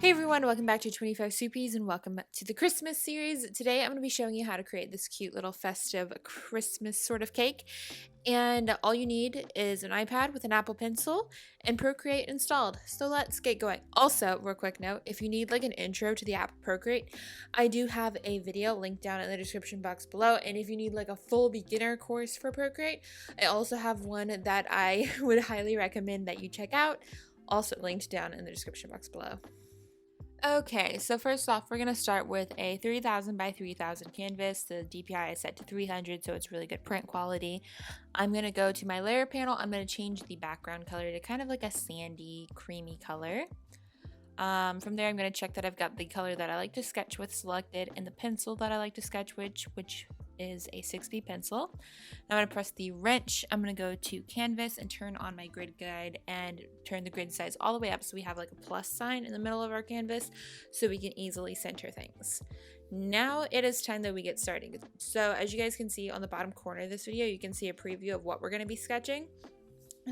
Hey everyone, welcome back to 25 Sweetpeas and welcome to the Christmas series. Today I'm going to be showing you how to create this cute little festive Christmas sort of cake. And all you need is an iPad with an Apple Pencil and Procreate installed. So let's get going. Also, real quick note, if you need like an intro to the app Procreate, I do have a video linked down in the description box below. And if you need like a full beginner course for Procreate, I also have one that I would highly recommend that you check out, also linked down in the description box below. Okay, so first off, we're going to start with a 3000 by 3000 canvas. The DPI is set to 300, so it's really good print quality. I'm going to go to my layer panel. I'm going to change the background color to kind of like a sandy, creamy color. From there, I'm going to check that I've got the color that I like to sketch with selected and the pencil that I like to sketch with, which is a 6B pencil. Now I'm going to press the wrench. I'm going to go to canvas and turn on my grid guide and turn the grid size all the way up so we have like a plus sign in the middle of our canvas so we can easily center things. Now it is time that we get started. So as you guys can see on the bottom corner of this video, you can see a preview of what we're going to be sketching.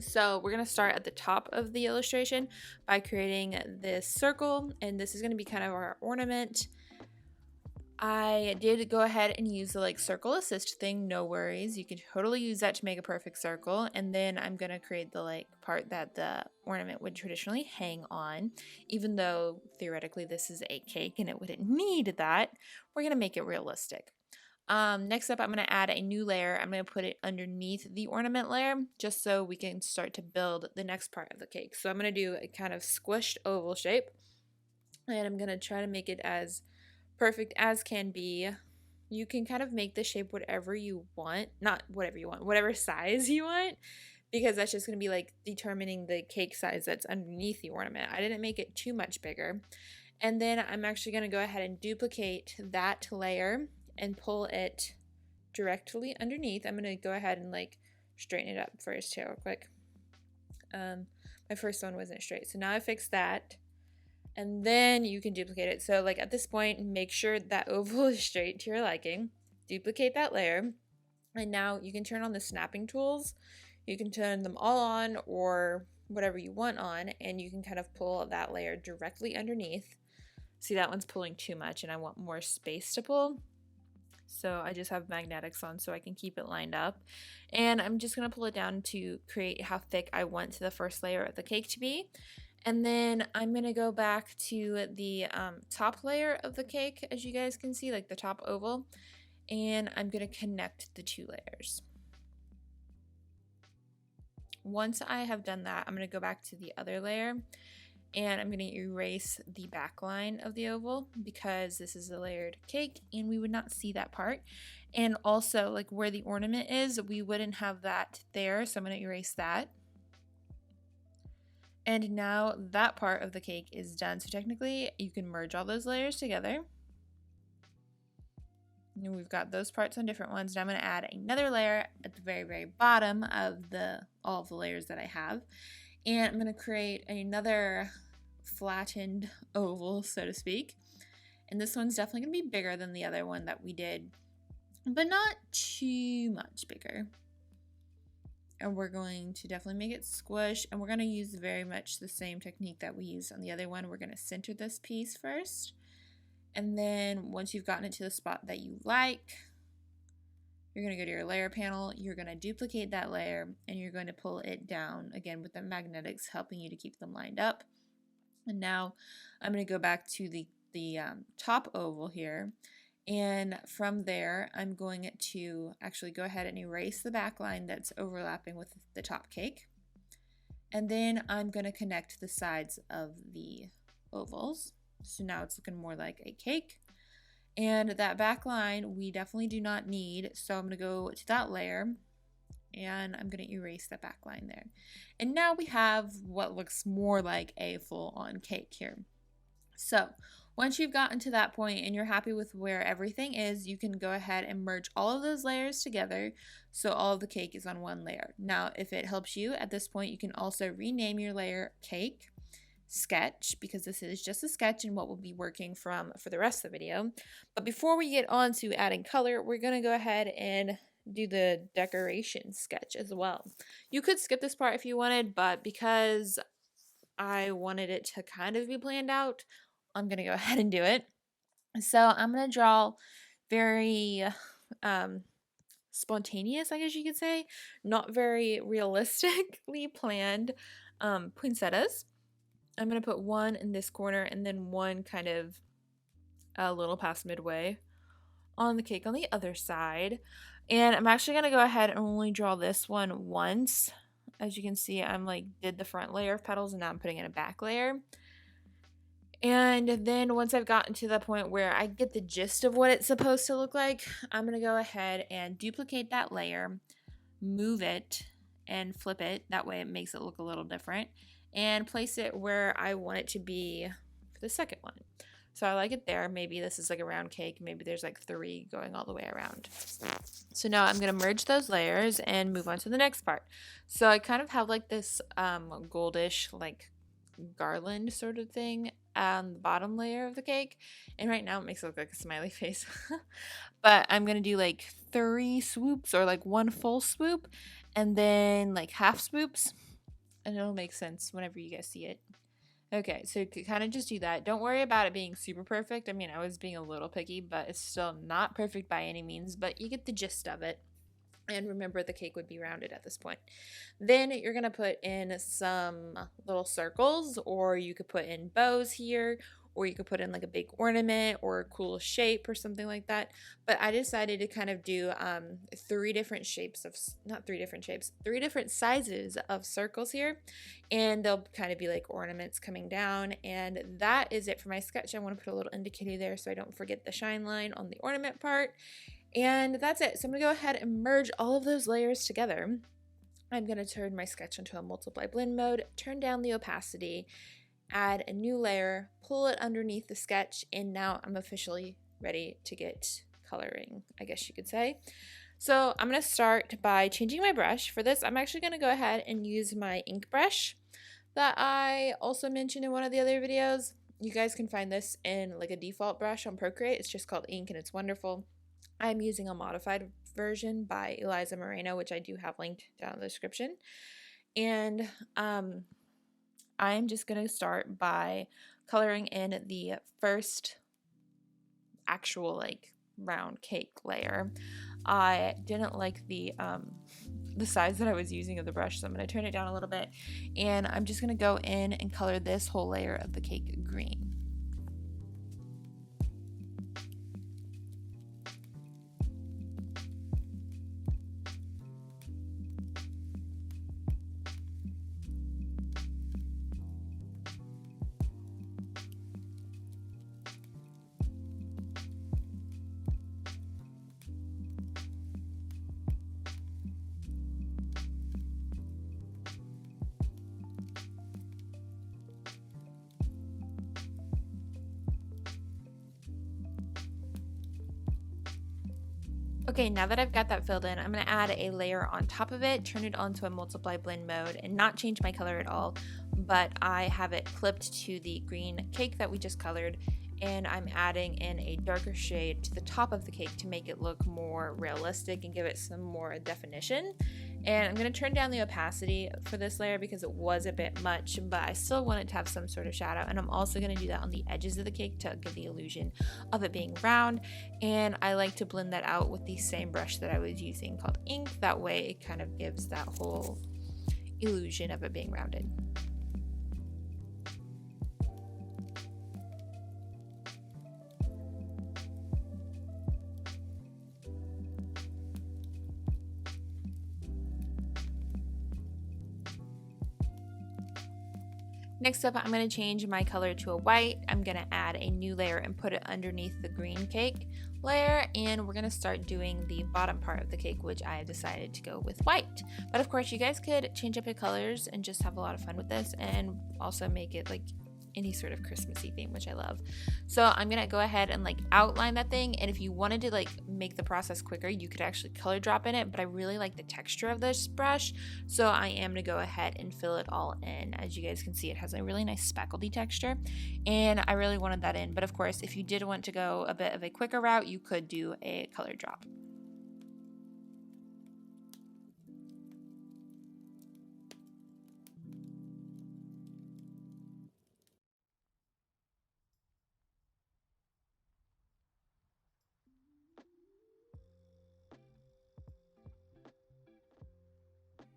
So we're going to start at the top of the illustration by creating this circle, and this is going to be kind of our ornament. I did go ahead and use the like circle assist thing, no worries. You can totally use that to make a perfect circle. And then I'm going to create the like part that the ornament would traditionally hang on. Even though theoretically this is a cake and it wouldn't need that, we're going to make it realistic. Next up, I'm going to add a new layer. I'm going to put it underneath the ornament layer just so we can start to build the next part of the cake. So I'm going to do a kind of squished oval shape, and I'm going to try to make it as perfect as can be. You can kind of make the shape whatever you want, not whatever you want, whatever size you want, because that's just going to be like determining the cake size that's underneath the ornament. I didn't make it too much bigger. And then I'm actually going to go ahead and duplicate that layer and pull it directly underneath. I'm going to go ahead and like straighten it up first here real quick. My first one wasn't straight, so now I fixed that. And then you can duplicate it. So like at this point, make sure that oval is straight to your liking. Duplicate that layer. And now you can turn on the snapping tools. You can turn them all on or whatever you want on, and you can kind of pull that layer directly underneath. See, that one's pulling too much and I want more space to pull. So I just have magnetics on so I can keep it lined up. And I'm just going to pull it down to create how thick I want the first layer of the cake to be. And then I'm going to go back to the top layer of the cake, as you guys can see, like the top oval. And I'm going to connect the two layers. Once I have done that, I'm going to go back to the other layer. And I'm going to erase the back line of the oval because this is a layered cake and we would not see that part. And also like where the ornament is, we wouldn't have that there. So I'm going to erase that. And now that part of the cake is done. So technically you can merge all those layers together. And we've got those parts on different ones. Now I'm going to add another layer at the very, very bottom of all of the layers that I have. And I'm going to create another flattened oval, so to speak. And this one's definitely going to be bigger than the other one that we did, but not too much bigger. And we're going to definitely make it squish. And we're going to use very much the same technique that we used on the other one. We're going to center this piece first. And then once you've gotten it to the spot that you like, you're going to go to your layer panel, you're going to duplicate that layer, and you're going to pull it down, again with the magnetics helping you to keep them lined up. And now I'm going to go back to the top oval here, and from there I'm going to actually go ahead and erase the back line that's overlapping with the top cake. And then I'm going to connect the sides of the ovals. So now it's looking more like a cake. And that back line we definitely do not need, so I'm going to go to that layer and I'm going to erase that back line there. And now we have what looks more like a full-on cake here. So once you've gotten to that point and you're happy with where everything is, you can go ahead and merge all of those layers together so all of the cake is on one layer. Now if it helps you at this point, you can also rename your layer cake sketch, because this is just a sketch and what we'll be working from for the rest of the video. But before we get on to adding color, we're going to go ahead and do the decoration sketch as well. You could skip this part if you wanted, but because I wanted it to kind of be planned out, I'm gonna go ahead and do it. So I'm gonna draw very um, spontaneous, I guess you could say, not very realistically planned poinsettias. I'm gonna put one in this corner and then one kind of a little past midway on the cake on the other side. And I'm actually gonna go ahead and only draw this one once. As you can see, I'm like did the front layer of petals and now I'm putting in a back layer. And then once I've gotten to the point where I get the gist of what it's supposed to look like, I'm going to go ahead and duplicate that layer, move it, and flip it. That way it makes it look a little different. And place it where I want it to be for the second one. So I like it there. Maybe this is like a round cake. Maybe there's like 3 going all the way around. So now I'm going to merge those layers and move on to the next part. So I kind of have like this goldish like garland sort of thing on the bottom layer of the cake, and right now it makes it look like a smiley face. But I'm gonna do like 3 swoops or like 1 full swoop and then like half swoops, and it'll make sense whenever you guys see it. Okay, so you could kind of just do that. Don't worry about it being super perfect. I mean, I was being a little picky, but it's still not perfect by any means, but you get the gist of it. And remember, the cake would be rounded at this point. Then you're going to put in some little circles, or you could put in bows here, or you could put in like a big ornament or a cool shape or something like that. But I decided to kind of do 3 different shapes of, not 3 different shapes, 3 different sizes of circles here. And they'll kind of be like ornaments coming down. And that is it for my sketch. I want to put a little indicator there so I don't forget the shine line on the ornament part. And that's it. So I'm going to go ahead and merge all of those layers together. I'm going to turn my sketch into a multiply blend mode, turn down the opacity, add a new layer, pull it underneath the sketch, and now I'm officially ready to get coloring, I guess you could say. So I'm going to start by changing my brush. For this, I'm actually going to go ahead and use my ink brush that I also mentioned in one of the other videos. You guys can find this in like a default brush on Procreate. It's just called ink and it's wonderful. I'm using a modified version by Eliza Moreno, which I do have linked down in the description. And I'm just going to start by coloring in the first actual like round cake layer. I didn't like the size that I was using of the brush, so I'm going to turn it down a little bit. And I'm just going to go in and color this whole layer of the cake green. Okay, now that I've got that filled in, I'm going to add a layer on top of it, turn it onto a multiply blend mode, and not change my color at all, but I have it flipped to the green cake that we just colored, and I'm adding in a darker shade to the top of the cake to make it look more realistic and give it some more definition. And I'm going to turn down the opacity for this layer because it was a bit much, but I still want it to have some sort of shadow. And I'm also going to do that on the edges of the cake to give the illusion of it being round. And I like to blend that out with the same brush that I was using called ink. That way it kind of gives that whole illusion of it being rounded. Next up, I'm going to change my color to a white. I'm going to add a new layer and put it underneath the green cake layer, and we're going to start doing the bottom part of the cake, which I have decided to go with white. But of course, you guys could change up your colors and just have a lot of fun with this and also make it like any sort of Christmassy theme, which I love. So I'm gonna go ahead and like outline that thing, and if you wanted to like make the process quicker, you could actually color drop in it, but I really like the texture of this brush, so I am gonna go ahead and fill it all in. As you guys can see, it has a really nice speckledy texture, and I really wanted that in. But of course, if you did want to go a bit of a quicker route, you could do a color drop.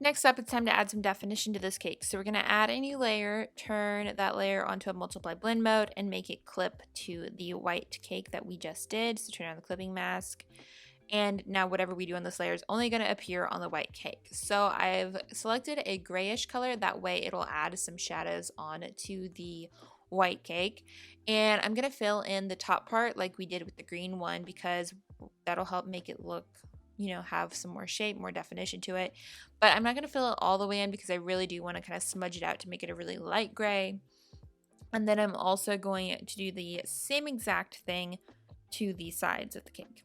Next up, it's time to add some definition to this cake. So we're going to add a new layer, turn that layer onto a multiply blend mode, and make it clip to the white cake that we just did. So turn on the clipping mask. And now whatever we do on this layer is only going to appear on the white cake. So I've selected a grayish color. That way it'll add some shadows on to the white cake. And I'm going to fill in the top part like we did with the green one, because that'll help make it look, have some more shape, more definition to it. But I'm not going to fill it all the way in because I really do want to kind of smudge it out to make it a really light gray. And then I'm also going to do the same exact thing to the sides of the cake.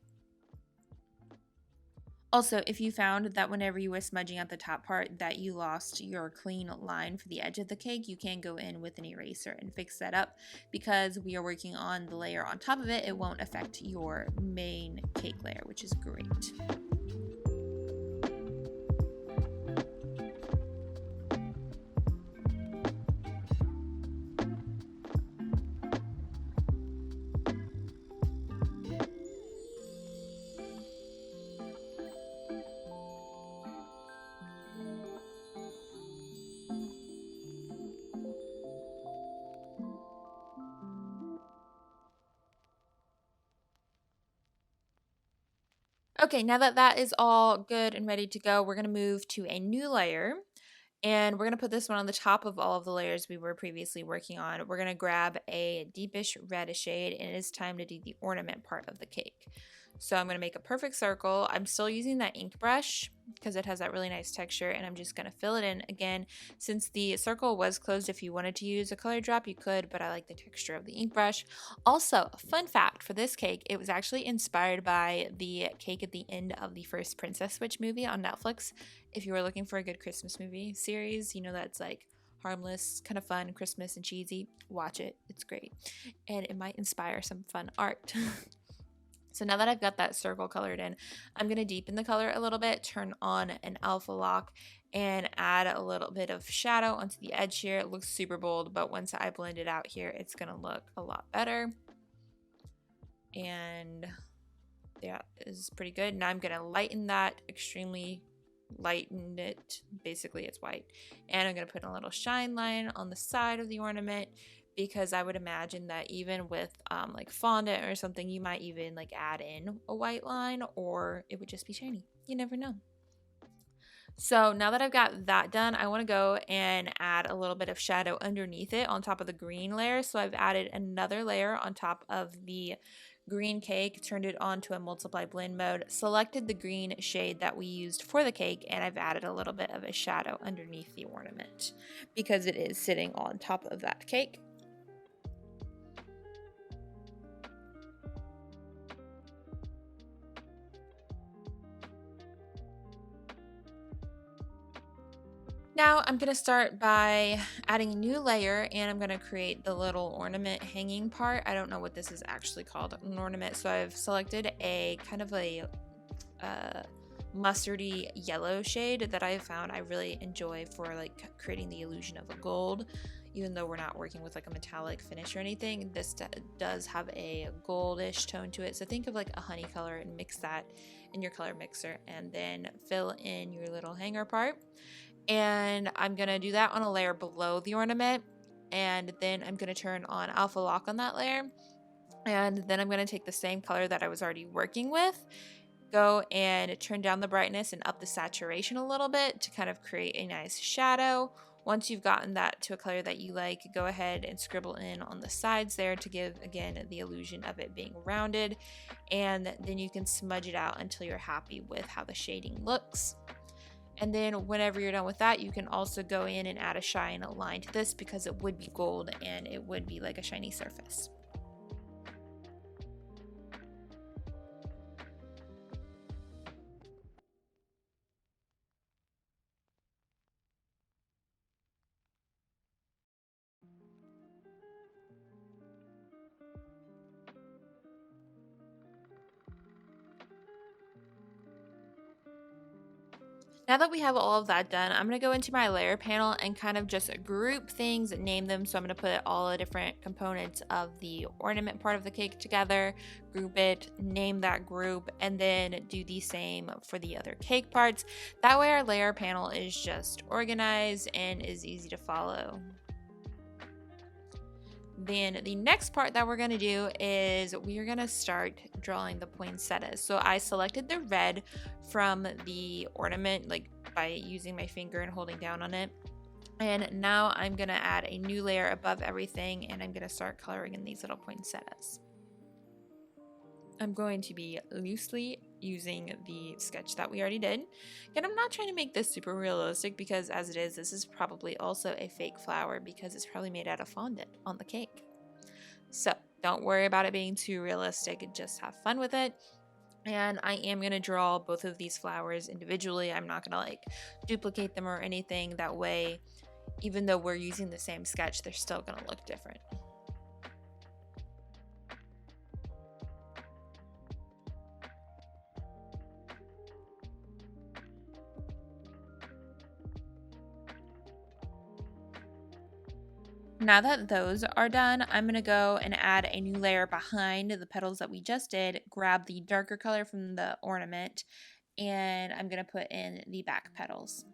Also, if you found that whenever you were smudging out the top part that you lost your clean line for the edge of the cake, you can go in with an eraser and fix that up. Because we are working on the layer on top of it, it won't affect your main cake layer, which is great. Okay, now that that is all good and ready to go, we're going to move to a new layer. And we're going to put this one on the top of all of the layers we were previously working on. We're going to grab a deepish reddish shade, and it is time to do the ornament part of the cake. So I'm going to make a perfect circle. I'm still using that ink brush because it has that really nice texture, and I'm just going to fill it in. Again, since the circle was closed, if you wanted to use a color drop, you could, but I like the texture of the ink brush. Also, a fun fact for this cake, it was actually inspired by the cake at the end of the first Princess Switch movie on Netflix. If you were looking for a good Christmas movie series, that's like harmless, kind of fun, Christmas and cheesy, watch it. It's great. And it might inspire some fun art. So now that I've got that circle colored in, I'm going to deepen the color a little bit, turn on an alpha lock, and add a little bit of shadow onto the edge here. It looks super bold, but once I blend it out here, it's going to look a lot better. And that is pretty good. Now I'm going to lighten that, extremely lighten it. Basically, it's white. And I'm going to put a little shine line on the side of the ornament, because I would imagine that even with like fondant or something, you might even like add in a white line, or it would just be shiny. You never know. So now that I've got that done, I want to go and add a little bit of shadow underneath it on top of the green layer. So I've added another layer on top of the green cake, turned it on to a multiply blend mode, selected the green shade that we used for the cake, and I've added a little bit of a shadow underneath the ornament because it is sitting on top of that cake. Now I'm going to start by adding a new layer, and I'm going to create the little ornament hanging part. I don't know what this is actually called, an ornament. So I've selected a kind of a mustardy yellow shade that I found I really enjoy for like creating the illusion of a gold. Even though we're not working with like a metallic finish or anything, this does have a goldish tone to it. So think of like a honey color and mix that in your color mixer, and then fill in your little hanger part. And I'm going to do that on a layer below the ornament, and then I'm going to turn on alpha lock on that layer, and then I'm going to take the same color that I was already working with, go and turn down the brightness and up the saturation a little bit to kind of create a nice shadow. Once you've gotten that to a color that you like, go ahead and scribble in on the sides there to give, again, the illusion of it being rounded, and then you can smudge it out until you're happy with how the shading looks. And then whenever you're done with that, you can also go in and add a shine line to this, because it would be gold and it would be like a shiny surface. Now that we have all of that done, I'm going to go into my layer panel and kind of just group things, name them. So I'm going to put all the different components of the ornament part of the cake together, group it, name that group, and then do the same for the other cake parts. That way our layer panel is just organized and is easy to follow. Then the next part that we're going to do is we are going to start drawing the poinsettias. So I selected the red from the ornament, like by using my finger and holding down on it. And now I'm going to add a new layer above everything, and I'm going to start coloring in these little poinsettias. I'm going to be loosely using the sketch that we already did. And I'm not trying to make this super realistic because as it is, this is probably also a fake flower because it's probably made out of fondant on the cake. So don't worry about it being too realistic, just have fun with it. And I am going to draw both of these flowers individually. I'm not going to like duplicate them or anything. That way, even though we're using the same sketch, they're still going to look different. Now that those are done, I'm going to go and add a new layer behind the petals that we just did, grab the darker color from the ornament, and I'm going to put in the back petals.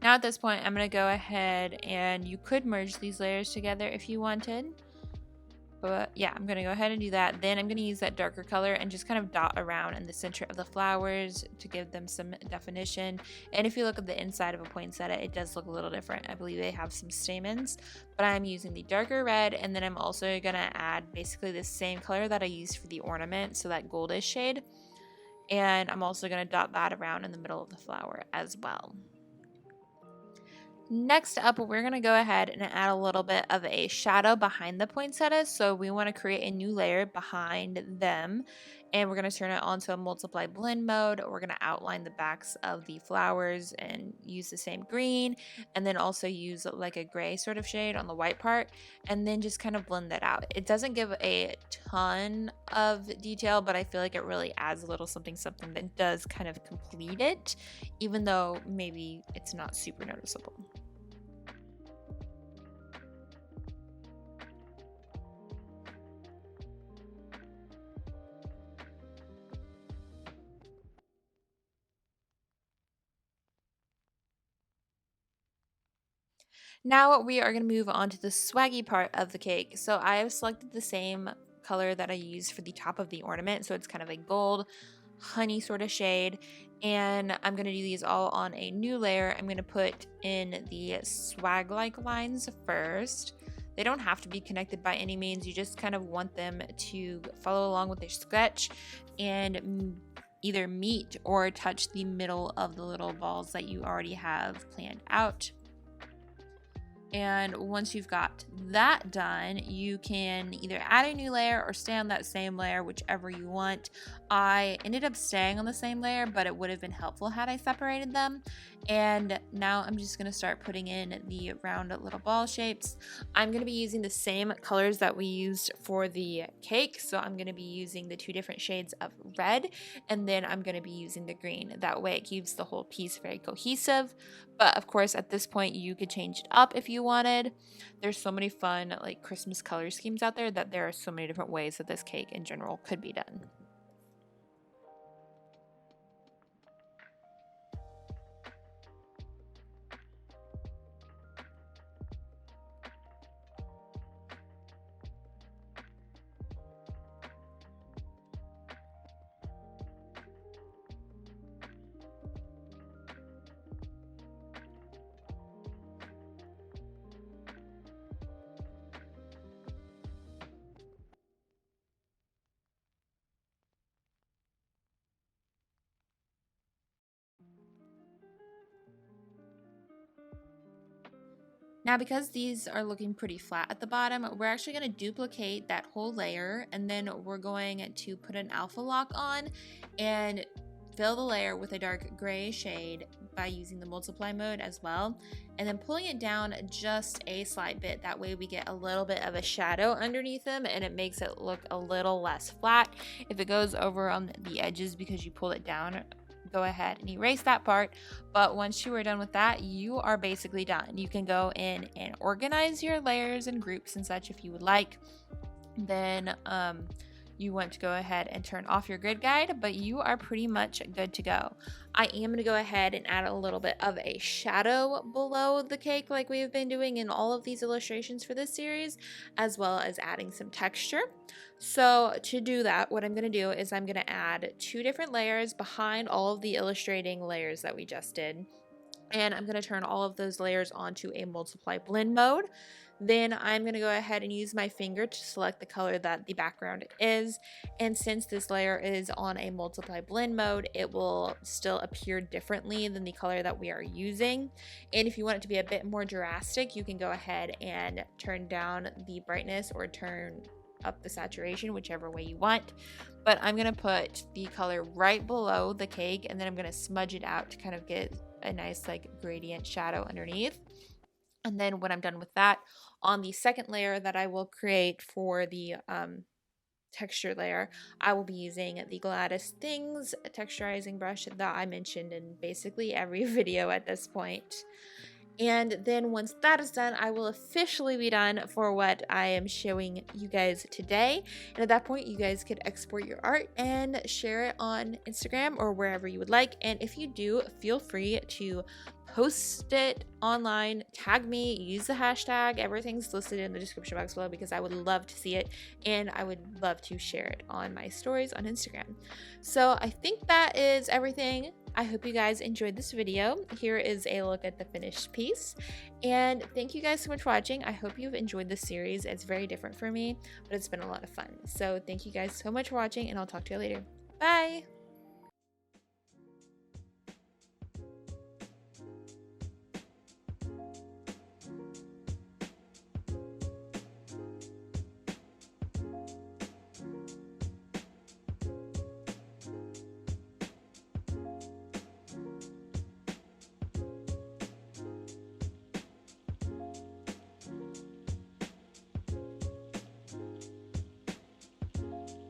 Now at this point, I'm going to go ahead and you could merge these layers together if you wanted. But yeah, I'm going to go ahead and do that. Then I'm going to use that darker color and just kind of dot around in the center of the flowers to give them some definition. And if you look at the inside of a poinsettia, it does look a little different. I believe they have some stamens, but I'm using the darker red. And then I'm also going to add basically the same color that I used for the ornament, so that goldish shade. And I'm also going to dot that around in the middle of the flower as well. Next up, we're going to go ahead and add a little bit of a shadow behind the poinsettias. So we want to create a new layer behind them, and we're going to turn it onto a multiply blend mode. We're going to outline the backs of the flowers and use the same green, and then also use like a gray sort of shade on the white part, and then just kind of blend that out. It doesn't give a ton of detail, but I feel like it really adds a little something that does kind of complete it, even though maybe it's not super noticeable. Now we are going to move on to the swaggy part of the cake. So I have selected the same color that I used for the top of the ornament. So it's kind of a gold honey sort of shade. And I'm going to do these all on a new layer. I'm going to put in the swag-like lines first. They don't have to be connected by any means. You just kind of want them to follow along with your sketch and either meet or touch the middle of the little balls that you already have planned out. And once you've got that done, you can either add a new layer or stay on that same layer, whichever you want. I ended up staying on the same layer, but it would have been helpful had I separated them. And now I'm just going to start putting in the round little ball shapes. I'm going to be using the same colors that we used for the cake. So I'm going to be using the two different shades of red, and then I'm going to be using the green. That way it keeps the whole piece very cohesive. But of course, at this point, you could change it up if you wanted. There's so many fun like Christmas color schemes out there that there are so many different ways that this cake in general could be done. Now, because these are looking pretty flat at the bottom, we're actually going to duplicate that whole layer, and then we're going to put an alpha lock on and fill the layer with a dark gray shade by using the multiply mode as well, and then pulling it down just a slight bit. That way we get a little bit of a shadow underneath them and it makes it look a little less flat. If it goes over on the edges because you pull it down, go ahead and erase that part. But once you are done with that, you are basically done. You can go in and organize your layers and groups and such if you would like. Then you want to go ahead and turn off your grid guide, but you are pretty much good to go. I am going to go ahead and add a little bit of a shadow below the cake like we've been doing in all of these illustrations for this series, as well as adding some texture. So to do that, what I'm going to do is I'm going to add 2 different layers behind all of the illustrating layers that we just did. And I'm going to turn all of those layers onto a multiply blend mode. Then I'm going to go ahead and use my finger to select the color that the background is. And since this layer is on a multiply blend mode, it will still appear differently than the color that we are using. And if you want it to be a bit more drastic, you can go ahead and turn down the brightness or turn up the saturation, whichever way you want. But I'm going to put the color right below the cake, and then I'm going to smudge it out to kind of get a nice like gradient shadow underneath. And then when I'm done with that, on the second layer that I will create for the texture layer, I will be using the Gladys Things texturizing brush that I mentioned in basically every video at this point. And then once that is done, I will officially be done for what I am showing you guys today. And at that point, you guys could export your art and share it on Instagram or wherever you would like. And if you do, feel free to post it online, tag me, use the hashtag. Everything's listed in the description box below because I would love to see it and I would love to share it on my stories on Instagram. So I think that is everything. I hope you guys enjoyed this video. Here is a look at the finished piece. And thank you guys so much for watching. I hope you've enjoyed this series. It's very different for me, but it's been a lot of fun. So thank you guys so much for watching, and I'll talk to you later. Bye!